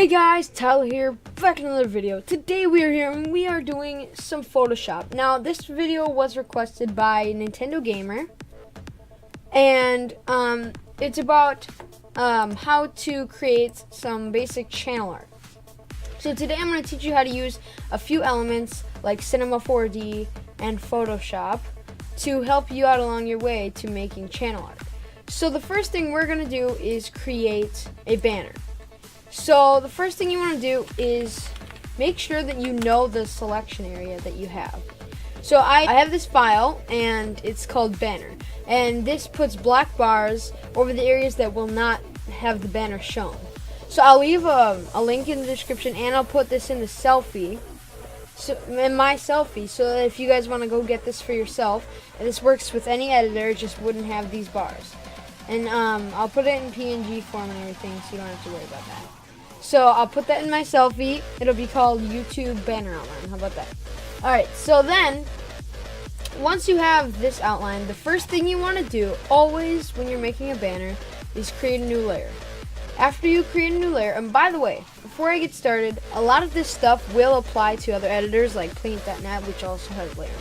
Hey guys, Tyler here, back in another video. Today we are here and we are doing some Photoshop. Now this video was requested by Nintendo Gamer, and it's about how to create some basic channel art. So today I'm going to teach you how to use a few elements like Cinema 4D and Photoshop to help you out along your way to making channel art. So the first thing we're going to do is create a banner. So the first thing you want to do is make sure that you know the selection area that you have. So I have this file and it's called banner, and this puts black bars over the areas that will not have the banner shown. So I'll leave a link in the description, and I'll put this in the selfie, in my selfie, so that if you guys want to go get this for yourself, and this works with any editor, it just wouldn't have these bars. And I'll put it in PNG form and everything, so you don't have to worry about that. So I'll put that in my selfie. It'll be called YouTube Banner Outline. How about that? Alright, so then, once you have this outline, the first thing you want to do, always when you're making a banner, is create a new layer. After you create a new layer, and by the way, before I get started, a lot of this stuff will apply to other editors like Paint.net, which also has layering.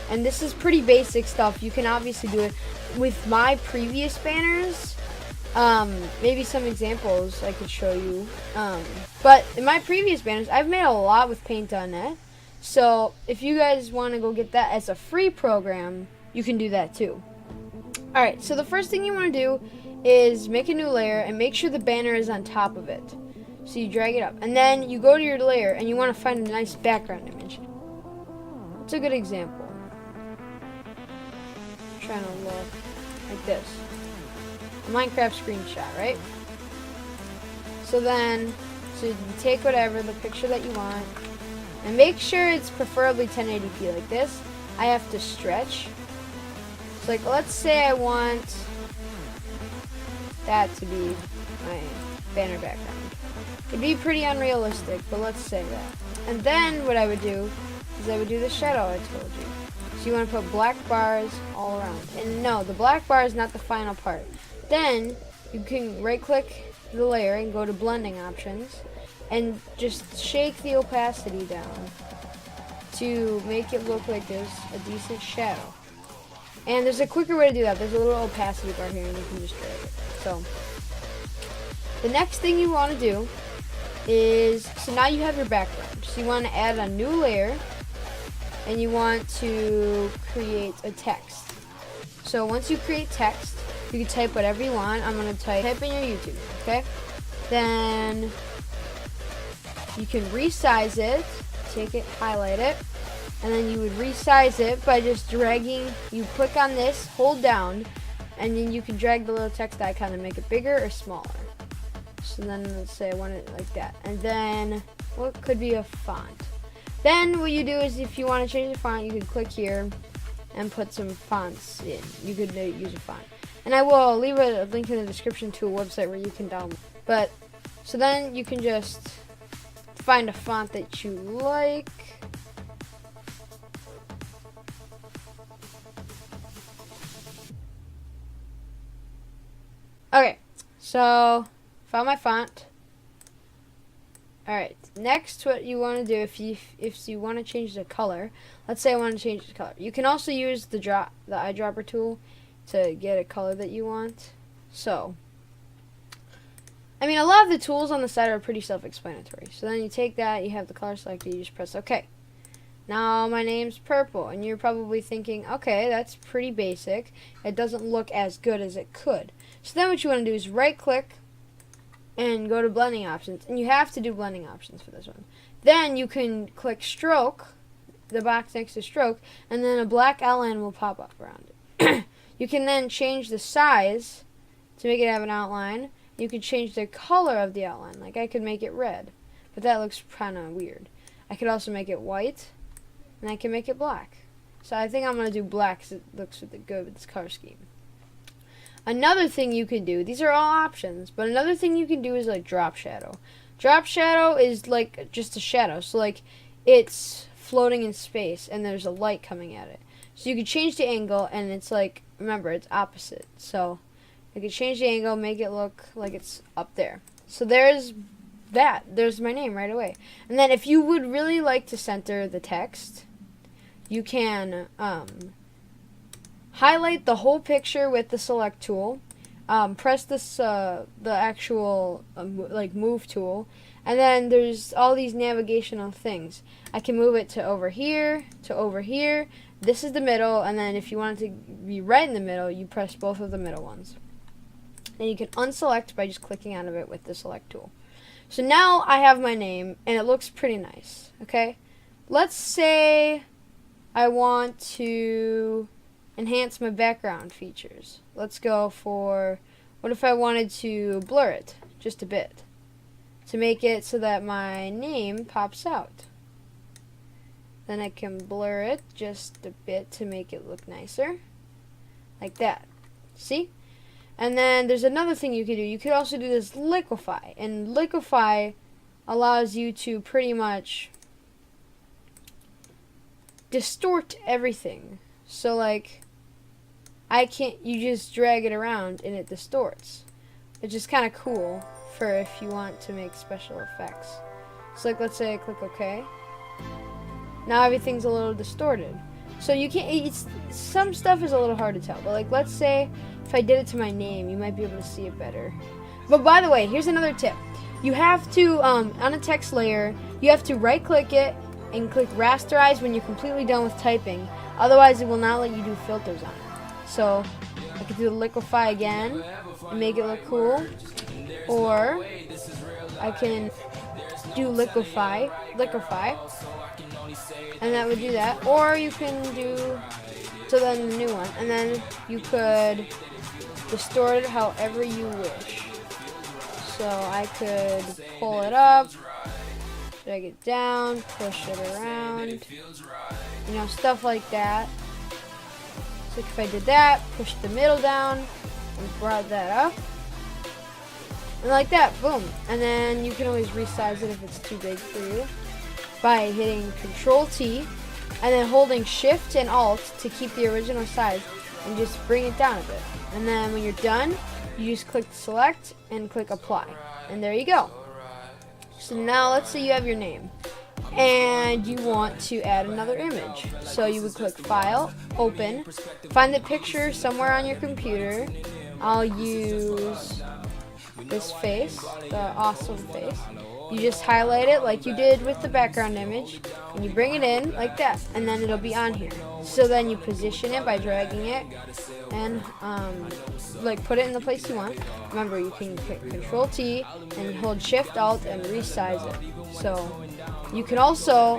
And this is pretty basic stuff. You can obviously do it with my previous banners. Maybe some examples I could show you. But in my previous banners, I've made a lot with Paint.net. So if you guys want to go get that as a free program, you can do that too. Alright, so the first thing you want to do is make a new layer and make sure the banner is on top of it. So you drag it up. And then you go to your layer and you want to find a nice background image. What's a good example? I'm trying to look like this. A Minecraft screenshot, right? So you take whatever, the picture that you want, and make sure it's preferably 1080p like this. I have to stretch. So like, let's say I want that to be my banner background. It'd be pretty unrealistic, but let's say that. And then what I would do is I would do the shadow I told you. So you want to put black bars all around. And no, the black bar is not the final part. Then you can right click the layer and go to blending options and just shake the opacity down to make it look like there's a decent shadow. And there's a quicker way to do that. There's a little opacity bar here and you can just drag it. So the next thing you want to do is, so now you have your background. So you want to add a new layer and you want to create a text. So once you create text, you can type whatever you want. I'm going to type in your YouTube, okay? Then you can resize it, take it, highlight it, and then you would resize it by just dragging, you click on this, hold down, and then you can drag the little text icon and make it bigger or smaller. So then let's say I want it like that. And then what could be a font? Then what you do is if you want to change the font, you can click here and put some fonts in. You could use a font. And I will leave a link in the description to a website where you can download. But, so then you can just find a font that you like. Okay, so found my font. Alright, next what you want to do if you want to change the color, let's say I want to change the color. You can also use the eyedropper tool to get a color that you want. So, I mean, a lot of the tools on the side are pretty self-explanatory. So then you take that, you have the color selected, you just press OK. Now my name's purple, and you're probably thinking, okay, that's pretty basic. It doesn't look as good as it could. So then what you want to do is right-click and go to blending options, and you have to do blending options for this one. Then you can click stroke, the box next to stroke, and then a black outline will pop up around it. You can then change the size to make it have an outline. You can change the color of the outline. Like I could make it red, but that looks kind of weird. I could also make it white, and I can make it black. So I think I'm going to do black because it looks good with this color scheme. Another thing you can do, these are all options, but another thing you can do is like drop shadow. Drop shadow is like just a shadow. So like it's floating in space and there's a light coming at it. So you can change the angle and it's like, remember, it's opposite. So you can change the angle, make it look like it's up there. So there's there's my name right away. And then if you would really like to center the text, you can highlight the whole picture with the select tool, press this the actual like move tool, and then there's all these navigational things. I can move it to over here, to over here. This is the middle, and then if you want it to be right in the middle, you press both of the middle ones. And you can unselect by just clicking out of it with the select tool. So now I have my name, and it looks pretty nice, okay? Let's say I want to enhance my background features. Let's go for, what if I wanted to blur it just a bit to make it so that my name pops out? Then I can blur it just a bit to make it look nicer, like that. See? And then there's another thing you could do. You could also do this liquefy, and liquefy allows you to pretty much distort everything. So like, you just drag it around and it distorts. It's just kind of cool for if you want to make special effects. So like, let's say I click OK. Now everything's a little distorted. So you can't, some stuff is a little hard to tell, but like, let's say if I did it to my name, you might be able to see it better. But by the way, here's another tip. You have to, on a text layer, you have to right click it and click rasterize when you're completely done with typing. Otherwise it will not let you do filters on it. So I could do the liquefy again and make it look cool. Or I can do liquefy, and that would do that. Or you can do, so then the new one, and then you could distort it however you wish. So I could pull it up, drag it down, push it around, you know, stuff like that. So if I did that, push the middle down, and brought that up, and like that, boom. And then you can always resize it if it's too big for you by hitting Control T and then holding Shift and Alt to keep the original size and just bring it down a bit. And then when you're done, you just click Select and click Apply. And there you go. So now let's say you have your name and you want to add another image. So you would click File, Open, find the picture somewhere on your computer. I'll use this face, the awesome face. You just highlight it like you did with the background image, and you bring it in like that, and then it'll be on here. So then you position it by dragging it and like put it in the place you want. Remember, you can click Control T and hold Shift Alt and resize it. So you can also,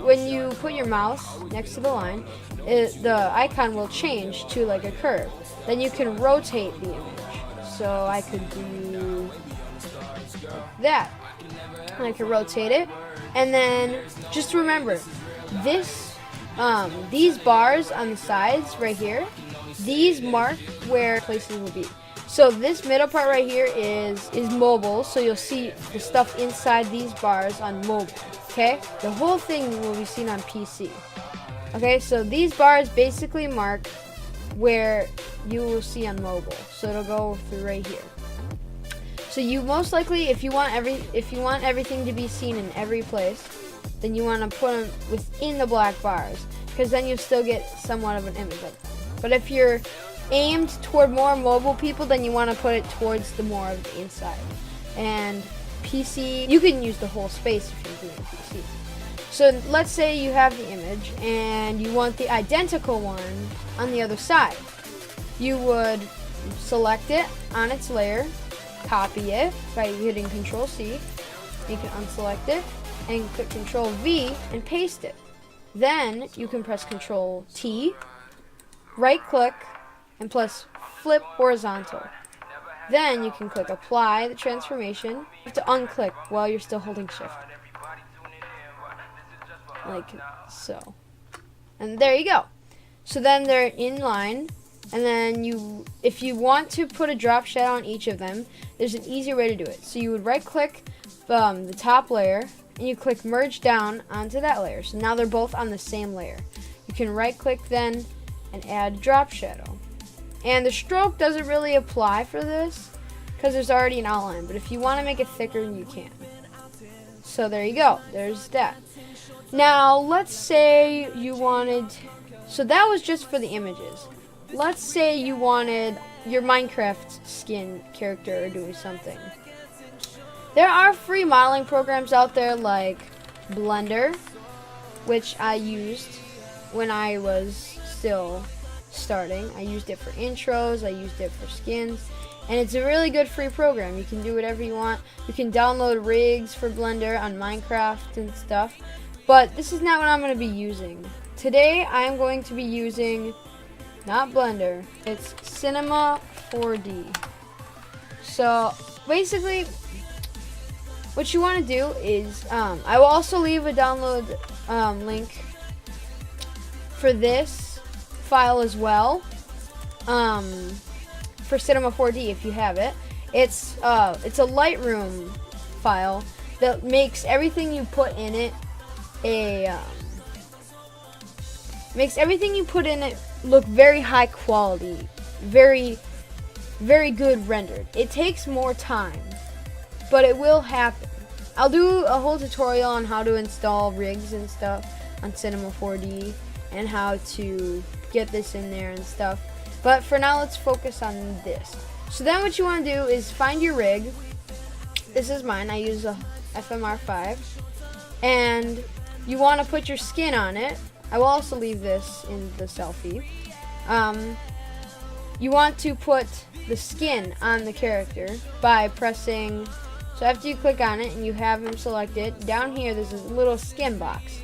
when you put your mouse next to the line, the icon will change to like a curve. Then you can rotate the image. So I could do like that. And I can rotate it, and then just remember this, these bars on the sides right here, these mark where places will be. So this middle part right here is mobile, so you'll see the stuff inside these bars on mobile. Okay, the whole thing will be seen on PC. Okay, so these bars basically mark where you will see on mobile, so it'll go through right here. So you most likely, if you want everything to be seen in every place, then you want to put them within the black bars, because then you'll still get somewhat of an image like that. But if you're aimed toward more mobile people, then you want to put it towards the more of the inside. And PC, you can use the whole space if you're doing PC. So let's say you have the image and you want the identical one on the other side. You would select it on its layer, copy it by hitting Control C. You can unselect it and click Control V and paste it. Then you can press Control T, right click, and press flip horizontal. Then you can click apply the transformation. You have to unclick while you're still holding Shift. Like so. And there you go. So then they're in line. And then if you want to put a drop shadow on each of them, there's an easier way to do it. So you would right click the top layer and you click merge down onto that layer. So now they're both on the same layer. You can right click then and add drop shadow. And the stroke doesn't really apply for this because there's already an outline, but if you want to make it thicker, you can. So there you go. There's that. Now, let's say you wanted... So that was just for the images. Let's say you wanted your Minecraft skin character doing something. There are free modeling programs out there like Blender, which I used when I was still starting. I used it for intros, I used it for skins, and it's a really good free program. You can do whatever you want. You can download rigs for Blender on Minecraft and stuff, but this is not what I'm going to be using. Today I'm going to be using, not Blender, it's Cinema 4D. So basically what you want to do is, I will also leave a download link for this file as well, for Cinema 4D if you have it. It's a Lightroom file that makes everything you put in it look very high quality, very good rendered. It takes more time, but it will happen. I'll do a whole tutorial on how to install rigs and stuff on Cinema 4D and how to get this in there and stuff. But for now, let's focus on this. So then what you want to do is find your rig. This is mine. I use a FMR5. And you want to put your skin on it. I will also leave this in the selfie. You want to put the skin on the character by pressing... So after you click on it and you have him selected, down here there's a little skin box.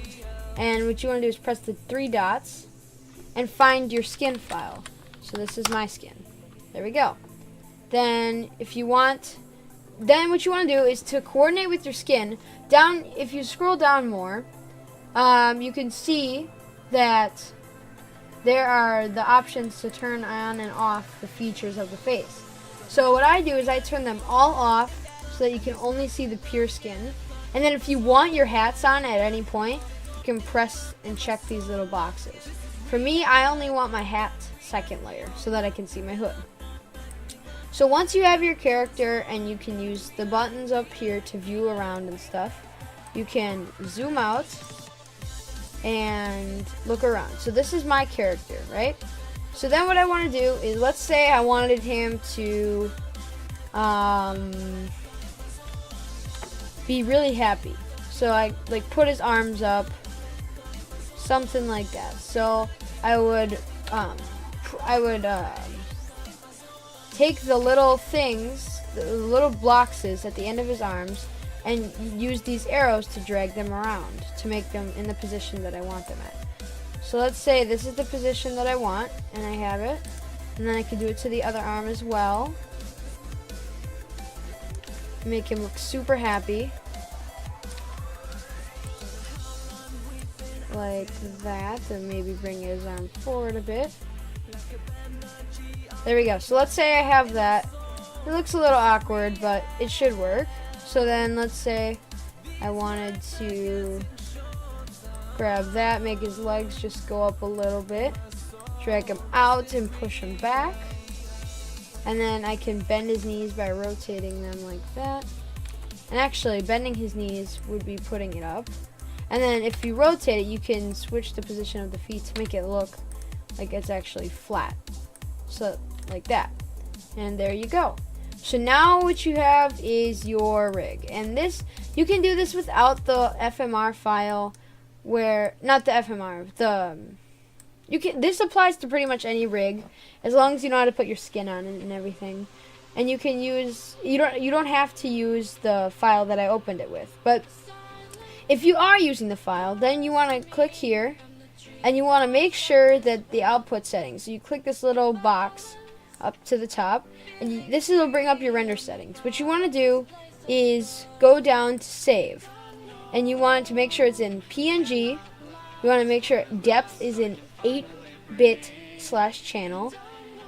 And what you want to do is press the 3 dots and find your skin file. So this is my skin. There we go. Then what you want to do is to coordinate with your skin. If you scroll down more, you can see that there are the options to turn on and off the features of the face. So what I do is I turn them all off so that you can only see the pure skin. And then if you want your hats on at any point, you can press and check these little boxes. For me, I only want my hat second layer so that I can see my hood. So once you have your character and you can use the buttons up here to view around and stuff, you can zoom out and look around. So this is my character, right? So then what I want to do is, let's say I wanted him to be really happy. So I put his arms up, something like that. So I would take the little things, the little blocks at the end of his arms, and use these arrows to drag them around to make them in the position that I want them at. So let's say this is the position that I want, and I have it, and then I can do it to the other arm as well. Make him look super happy. Like that, and maybe bring his arm forward a bit. There we go. So let's say I have that. It looks a little awkward, but it should work. So then let's say I wanted to grab that, make his legs just go up a little bit, drag him out and push him back. And then I can bend his knees by rotating them like that. And actually, bending his knees would be putting it up. And then if you rotate it, you can switch the position of the feet to make it look like it's actually flat. So, like that. And there you go. So now what you have is your rig. And this, you can do this without the FMR file, not the FMR, this applies to pretty much any rig, as long as you know how to put your skin on it and everything. And you can use, you don't have to use the file that I opened it with. But if you are using the file, then you want to click here, and you want to make sure that the output settings. So you click this little box up to the top, and this will bring up your render settings. What you want to do is go down to save, and you want to make sure it's in PNG. You want to make sure depth is in 8-bit/channel.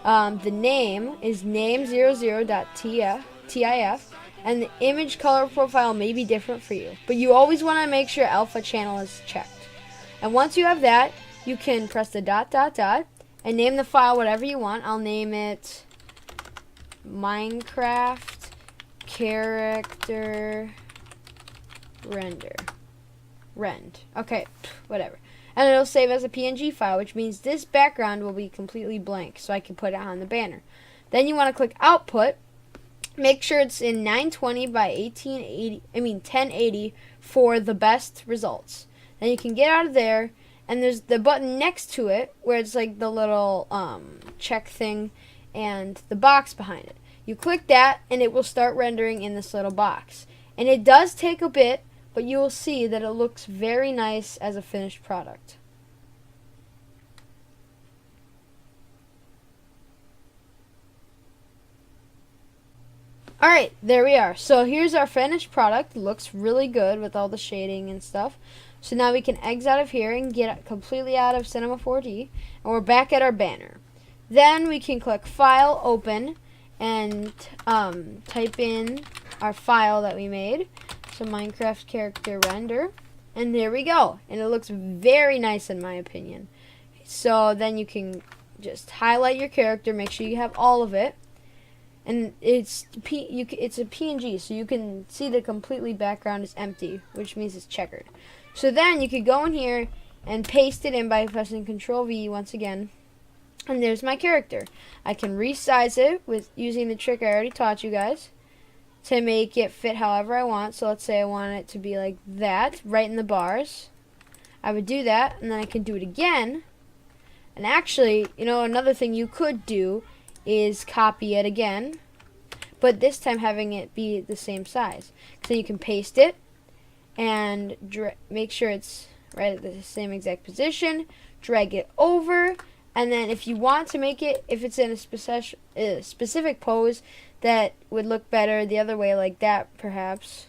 The name is name00.tif, and the image color profile may be different for you, but you always want to make sure alpha channel is checked. And once you have that, you can press the ... and name the file whatever you want. I'll name it Minecraft character rend. Okay, whatever. And it'll save as a PNG file, which means this background will be completely blank, so I can put it on the banner. Then you want to click Output. Make sure it's in 920 by 1080 for the best results. Then you can get out of there, and there's the button next to it where it's like the little check thing and the box behind it. You click that, and it will start rendering in this little box. And it does take a bit, but you will see that it looks very nice as a finished product. Alright, there we are. So here's our finished product. It looks really good with all the shading and stuff. So now we can exit out of here and get completely out of Cinema 4D. And we're back at our banner. Then we can click File, Open, and type in our file that we made. So Minecraft character render. And there we go. And it looks very nice in my opinion. So then you can just highlight your character, make sure you have all of it. And it's a PNG, so you can see the completely background is empty, which means it's checkered. So then you could go in here and paste it in by pressing Control V once again. And there's my character. I can resize it with using the trick I already taught you guys to make it fit however I want. So let's say I want it to be like that, right in the bars. I would do that, and then I can do it again. And actually, you know, another thing you could do is copy it again, but this time having it be the same size. So you can paste it and make sure it's right at the same exact position, drag it over, and then if you want to make it, if it's in a specific pose that would look better the other way, like that perhaps,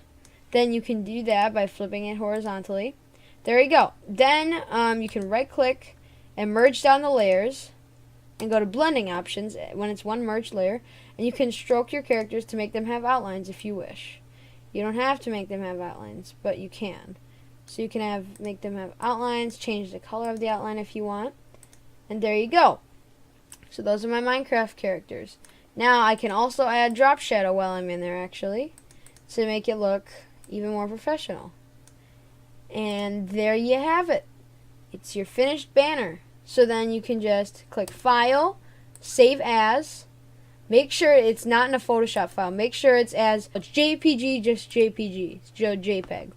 then you can do that by flipping it horizontally. There you go. Then you can right click and merge down the layers and go to blending options when it's one merged layer, and you can stroke your characters to make them have outlines if you wish. You don't have to make them have outlines, but you can. So you can make them have outlines, change the color of the outline if you want, and there you go. So those are my Minecraft characters. Now I can also add drop shadow while I'm in there actually, to make it look even more professional. And there you have it. It's your finished banner. So then you can just click File, Save As. Make sure it's not in a Photoshop file. Make sure it's as a JPG, just JPG, JPEG.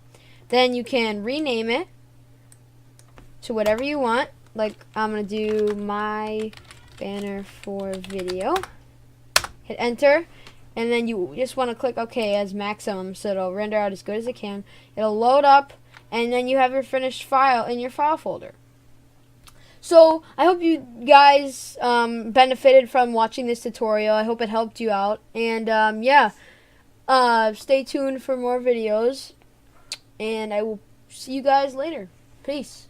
Then you can rename it to whatever you want. Like I'm going to do my banner for video. Hit Enter. And then you just want to click OK as maximum so it'll render out as good as it can. It'll load up, and then you have your finished file in your file folder. So I hope you guys benefited from watching this tutorial. I hope it helped you out. And yeah, stay tuned for more videos. And I will see you guys later. Peace.